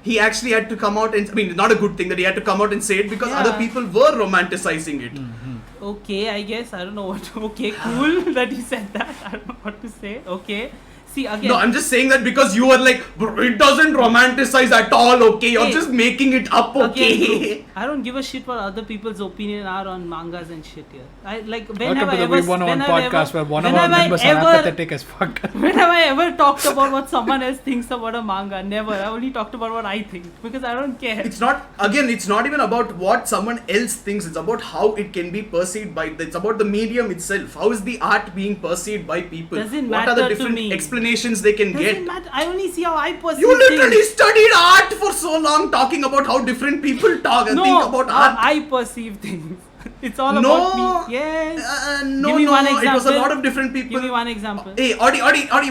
he actually had to come out and, I mean, not a good thing that he had to come out and say it because other people were romanticizing it. Okay, I guess. I don't know what. Okay, cool that you said that. I don't know what to say. Okay. See, again. No, I'm just saying that because you were like, it doesn't romanticize at all, okay? You're just making it up, okay? Again, I don't give a shit what other people's opinion are on mangas and shit here. I like when Welcome have to I the ever We101 podcast where one of when our have I members are ever- apathetic as fuck. When have I ever talked about what someone else thinks about a manga? Never. I only talked about what I think because I don't care. It's not even about what someone else thinks. It's about how it can be perceived by, it's about the medium itself. How is the art being perceived by people? Doesn't What are matter the to different me. explanations they can get? Doesn't matter. I only see how I perceive You literally things. studied art for so long talking about how different people talk and think No, about how art. I perceive things. It's all No. about me. Yes. No, Give me one it was a example. lot of different people. Give me one example. Hey, Audi,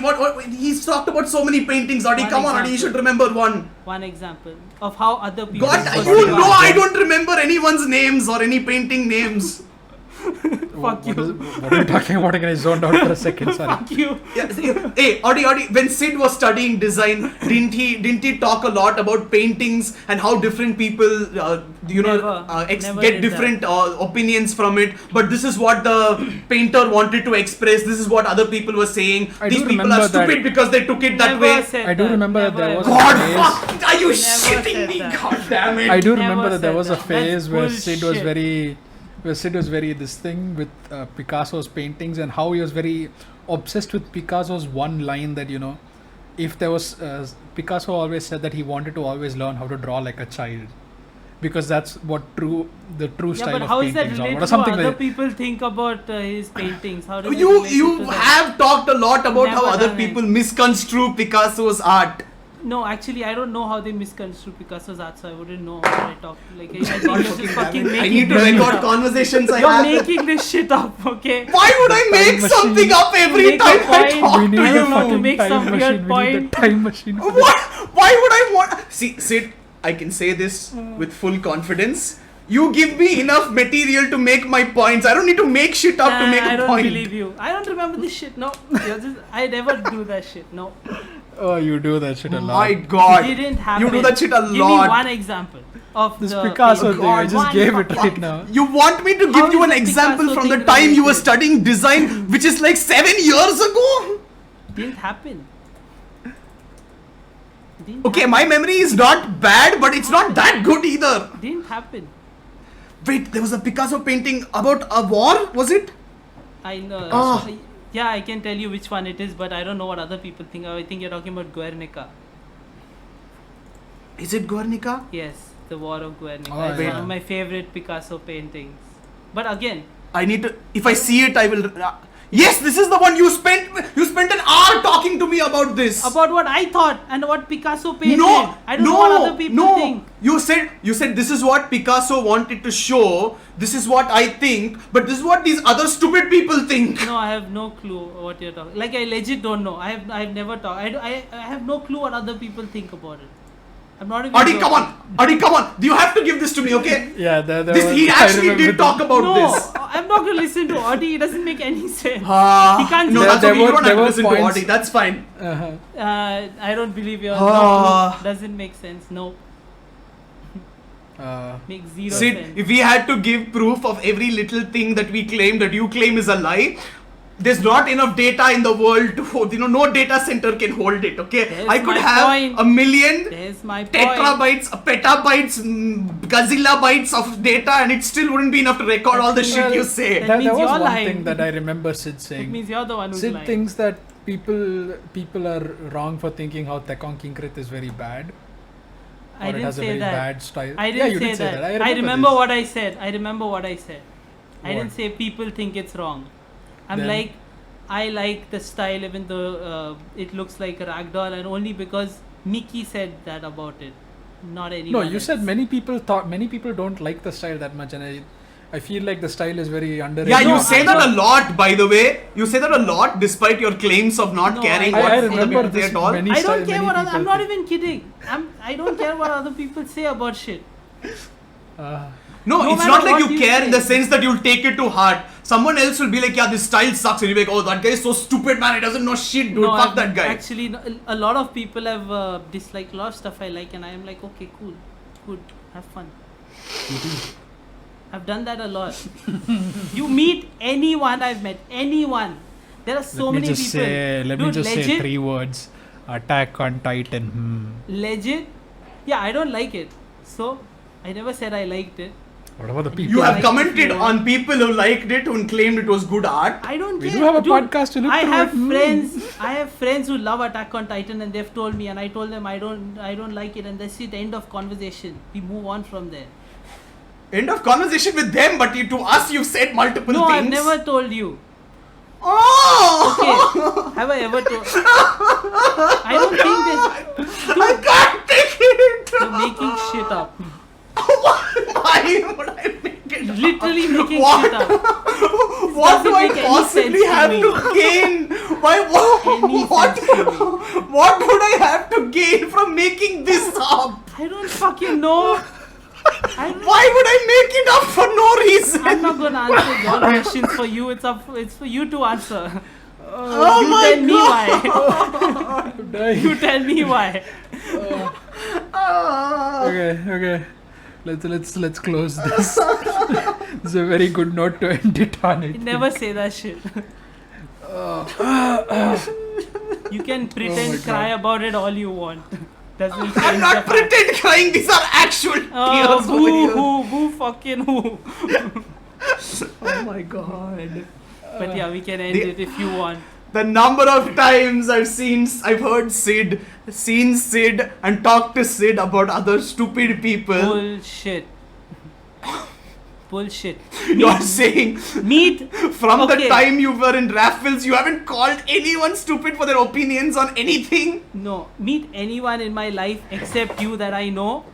what? He's talked about so many paintings, Audi. One Come on, Audi, you example. should remember one. One example of how other people. God, Perceive you art. know I don't remember anyone's names or any painting names. Fuck you. What are you talking about? I zoned out for a second. Sorry. Fuck you. Yeah, hey, Audi, when Sid was studying design, didn't he talk a lot about paintings and how different people, Never get did different opinions from it? But this is what the painter wanted to express. This is what other people were saying. I These do people remember are stupid that- because they took it that Never way. said I do that. remember that Never there was ever. a God, phase- fuck! Are you Never shitting said me? that. God damn it! I do Never remember that there said was a that. phase where That's Sid was bullshit. very this thing with Picasso's paintings and how he was very obsessed with Picasso's one line that if there was Picasso always said that he wanted to always learn how to draw like a child because that's what the true Yeah, style but of how is that paintings are. related Or to something other like people think about his paintings? How does it relate to You that? have talked a lot about how Never other done it. people misconstrue Picasso's art. No, actually, I don't know how they misconstrue Picasso's art, so I wouldn't know what I talk. Like, I think you're just fucking I making need to this shit record up. conversations I You're have. making this shit up, okay? Why would I make machine. something up every Make a time I point. talk we to need I a don't know, you? to fucking make time some machine. weird We need point. a time machine. for What? Why would I want? See, Sid, I can say this with full confidence. You give me enough material to make my points. I don't need to make shit up to make I a don't point. believe you. I don't remember this shit. No, I never do that shit. No, Oh, you do that shit a lot. My God, it didn't happen. you do that shit a Give me lot. one example of This the Picasso painting. thing, I just One gave it fucking- right now. You want me to How give you is an the example Picasso from the thing time you were related? studying design, which is like 7 years ago? Didn't happen. Okay, my memory is not bad, but it's not that good either. Didn't happen. Wait, there was a Picasso painting about a war, was it? I know. Ah. Yeah, I can tell you which one it is, but I don't know what other people think. I think you're talking about Guernica. Is it Guernica? Yes, the War of Guernica. Oh, it's yeah. one of my favorite Picasso paintings. But again, I need to. If I see it, I will. Yes, this is the one you spent. You spent an hour talking to me about this. about what I thought and what Picasso painted. No, I don't know what other people think. You said this is what Picasso wanted to show. This is what I think, but this is what these other stupid people think. No, I have no clue what you're talking. Like I legit don't know. I've never talked. I have no clue what other people think about it. I'm not even. Adi, joking. come on. Adi, come on. You have to give this to me, okay? Yeah, He actually did talk about No, this. I'm not gonna listen to Audi. It doesn't make any sense. He No, can't do that's that. okay. You don't have there to were listen to points- Adi. That's fine. I don't believe you. Ah. No, doesn't make sense. No, makes zero Sid, sense. if we had to give proof of every little thing that we claim that you claim is a lie, there's not enough data in the world to hold. No data center can hold it. Okay, There's I could my have point. a million There's my point. tetrabytes, petabytes, gazilla bytes of data, and it still wouldn't be enough to record all the shit you say. That There means was you're one lying. thing that I remember Sid It saying. means you're the one who's Sid lying. thinks that people are wrong for thinking how Tekon Kinkrit is very bad. I Or it didn't has a say very that. bad style. I Yeah, didn't you say did say that. that. I remember this. what I said. I remember what I said. I What? didn't say people think it's wrong. I'm Then? like, I like the style even though it looks like a ragdoll, and only because Mickey said that about it, not anyone. No, you else. said many people don't like the style that much, and I feel like the style is very underrated. Yeah, you No, say I that a don't- lot, by the way. You say that a lot, despite your claims of not No, caring I what other remember people say this at all. many I don't style- care many what other, people I'm not think. even kidding. I don't care what other people say about shit. Uh, No, No it's matter not like what you you care in say. the sense that you'll take it to heart. Someone else will be like, yeah, this style sucks. And you'll be like, oh, that guy is so stupid, man. He doesn't know shit, dude. Fuck I've- that guy. Actually, no, a lot of people have disliked a lot of stuff I like, and I am like, okay, cool, good, have fun. I've done that a lot. You meet anyone I've met, anyone. There are so let me many just people. say, let me Dude, just say legit, 3 words: Attack on Titan. legit. Yeah, I don't like it. So I never said I liked it. What about the people? You have like commented it, on people who liked it, who claimed it was good art. I don't We care. do have a Dude, podcast to look I through have it. friends. I have friends who love Attack on Titan, and they've told me, and I told them I don't like it, and that's it. End of conversation. We move on from there. End of conversation with them, but to us you've said multiple No, things. I've never told you. Oh! Okay. Have I ever told? I don't think this. I can't take it! You're making shit up. Why would I make it up? Literally making What? shit up. What do doesn't I make any possibly sense to have me. to gain? Why? Any What? sense to me. What would I have to gain from making this up? I don't fucking know. Why would I make it up for no reason? I'm not gonna answer your questions for you. It's for you to answer. Oh you my tell me why. I'm dying. You tell me why. Ah. Okay. Let's close this. This is a very good note to end it on. You never say that shit. You can pretend cry about it all you want. Doesn't change I'm the not fact. pretend crying. These are actual Oh, tears over here. boo, fucking who. Oh my god. But yeah, we can end The- it if you want. The number of times I've heard Sid, seen Sid, and talked to Sid about other stupid people. Bullshit. Bullshit. You're saying Meet. from the Okay. time you were in Raffles, you haven't called anyone stupid for their opinions on anything? No, meet anyone in my life except you that I know.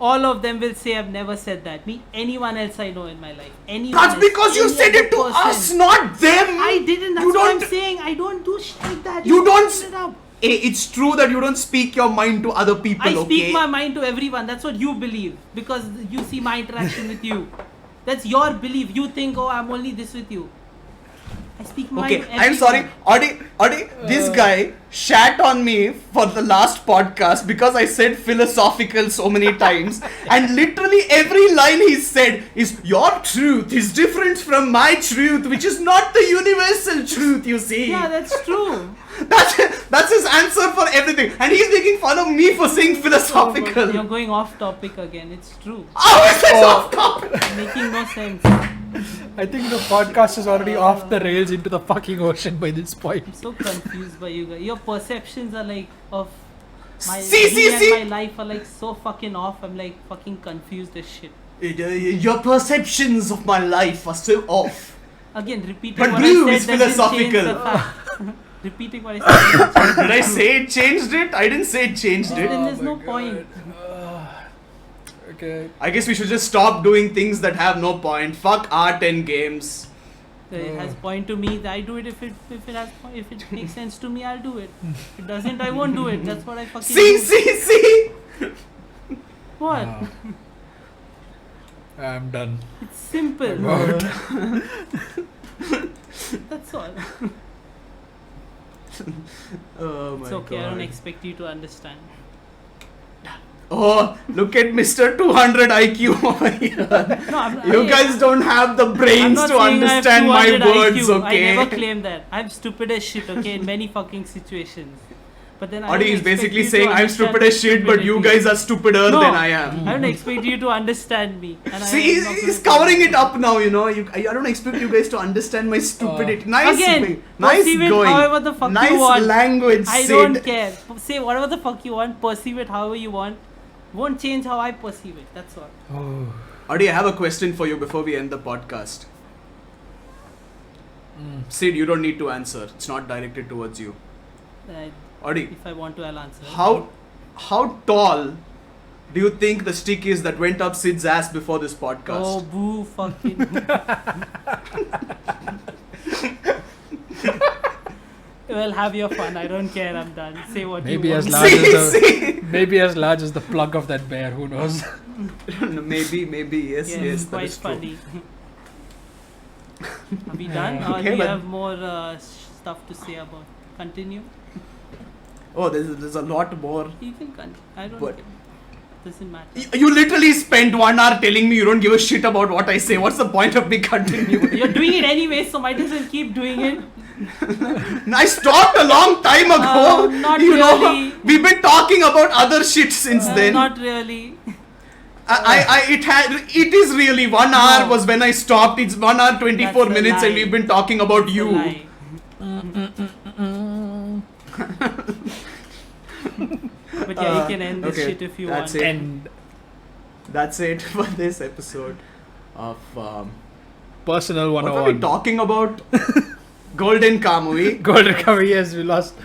All of them will say I've never said that. Meet anyone else I know in my life. Anyone That's else, because you any said other it to person. us, not them. I didn't. That's You what I'm don't- saying. I don't do shit like that. You don't. messed it up. It's true that you don't speak your mind to other people, I speak okay? my mind to everyone. That's what you believe because you see my interaction with you. That's your belief. You think, oh, I'm only this with you. I speak my Okay, mind to I'm sorry. everyone. Adi, this guy shat on me for the last podcast because I said philosophical so many times. And literally every line he said is, your truth is different from my truth, which is not the universal truth, you see. Yeah, that's true. That's his answer for everything. And he's making fun of me for saying philosophical. You're going off topic again. It's true. How is this off topic? Making no sense. I think the podcast is already off the rails into the fucking ocean by this point. I'm so confused by you guys. Your perceptions are like of my See. and my life are like so fucking off. I'm like fucking confused as shit. Your perceptions of my life are so off. Again, repeating But what blue I is said doesn't change the philosophical. fact. Repeating what I said doesn't change Did I say it changed it? I didn't say it changed it. Then there's Oh no my point. Okay. I guess we should just stop doing things that have no point. Fuck art and games. It has point to me. I do it if it has point. If it makes sense to me, I'll do it. If it doesn't, I won't do it. That's what I fucking See. do. What? I'm done. It's simple. Out. That's all. Oh my It's okay. I don't god. expect you to understand. Oh, look at Mr. 200 IQ over here. No, I'm, You guys don't have the I'm brains not to saying I have understand my 200 words, IQ. okay? I never claim that. I'm stupid as shit, okay, in many fucking situations. But then I Adi don't is expect basically you to saying I'm understand stupid my as shit, but you stupidity. guys are stupider No. than I am. I don't expect you to understand me. And See, I'm not he's gonna- covering it up now, you know. I don't expect you guys to understand my stupidity. Nice, Again, nice perceive it going. however the fuck nice you want. language, I Sid. don't care. Say whatever the fuck you want. Perceive it however you want. Won't change how I perceive it. That's all. Oh. Adi, I have a question for you before we end the podcast. Sid, you don't need to answer. It's not directed towards you. Adi, If I want to, I'll answer. how tall do you think the stick is that went up Sid's ass before this podcast? Oh, boo, fucking. Well, have your fun. I don't care. I'm done. Say what Maybe you as want. large as the See. maybe as large as the plug of that bear. Who knows? maybe, yes, Yes, that quite is true. funny. Are we done? Or Okay, do you but- have more stuff to say about? Continue. Oh, there's a lot more. You can continue. I don't. But- Doesn't matter. You literally spent 1 hour telling me you don't give a shit about what I say. What's the point of me continuing? You're doing it anyway, so might as well keep doing it. I stopped a long time ago. Not you know, really. we've been talking about other shit since then. Not really. It is really 1 hour No. was when I stopped. It's 1 hour 24 That's a minutes and lie. we've been talking about It's a you. lie. But yeah, you can end this okay, shit if you that's want. it. And That's it for this episode of personal what were we 101. talking about? Golden Car movie. Gold recovery. Yes, we lost